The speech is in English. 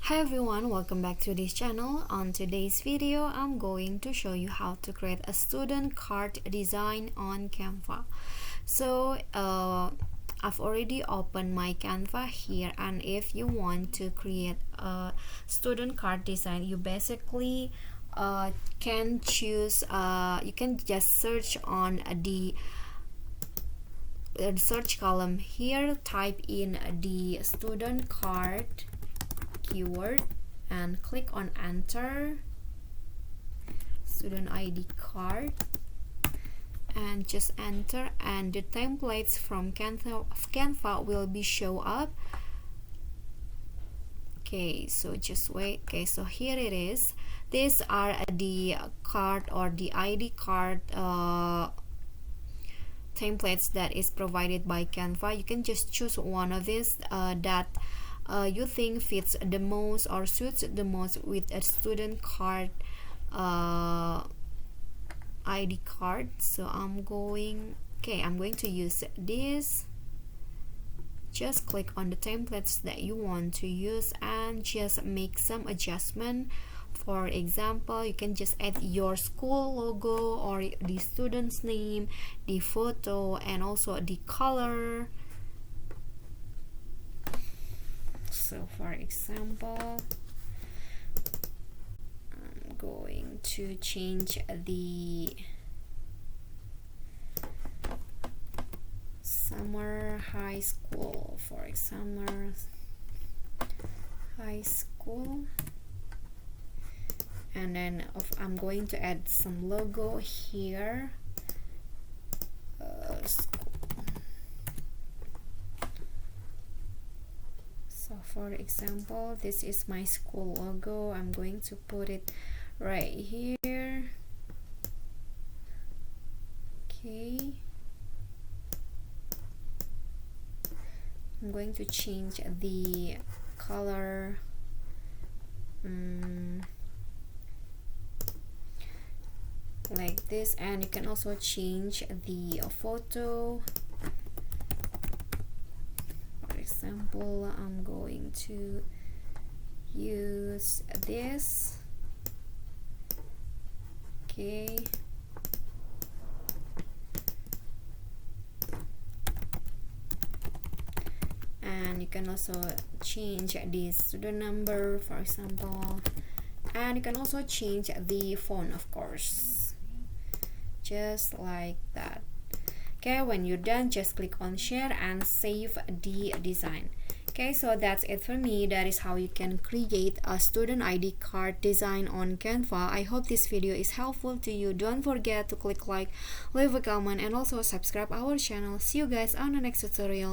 Hi everyone, welcome back to this channel. On today's video, I'm going to show you how to create a student card design on Canva. So I've already opened my Canva here, and if you want to create a student card design, you basically can choose you can just search on the search column here, type in the student card keyword and click on enter, student ID card, and just enter, and the templates from Canva will be show up. Okay, so just wait. Okay, so here it is. These are the card or the ID card templates that is provided by Canva. You can just choose one of these that you think fits the most or suits the most with a student card ID card. So I'm going to use this. Just click on the templates that you want to use and just make some adjustment. For example, you can just add your school logo or the student's name, the photo, and also the color. So for example, I'm going to change the summer high school, for summer high school, and then I'm going to add some logo here. So for example, this is my school logo. I'm going to put it right here. Okay, I'm going to change the color like this, and you can also change the photo. For example, I'm going to use this. Okay, and you can also change the student number, for example, and you can also change the font, of course, just like that. Okay, when you're done, just click on share and save the design. Okay, so that's it for me. That is how you can create a student ID card design on Canva. I hope this video is helpful to you. Don't forget to click like, leave a comment, and also subscribe our channel. See you guys on the next tutorial.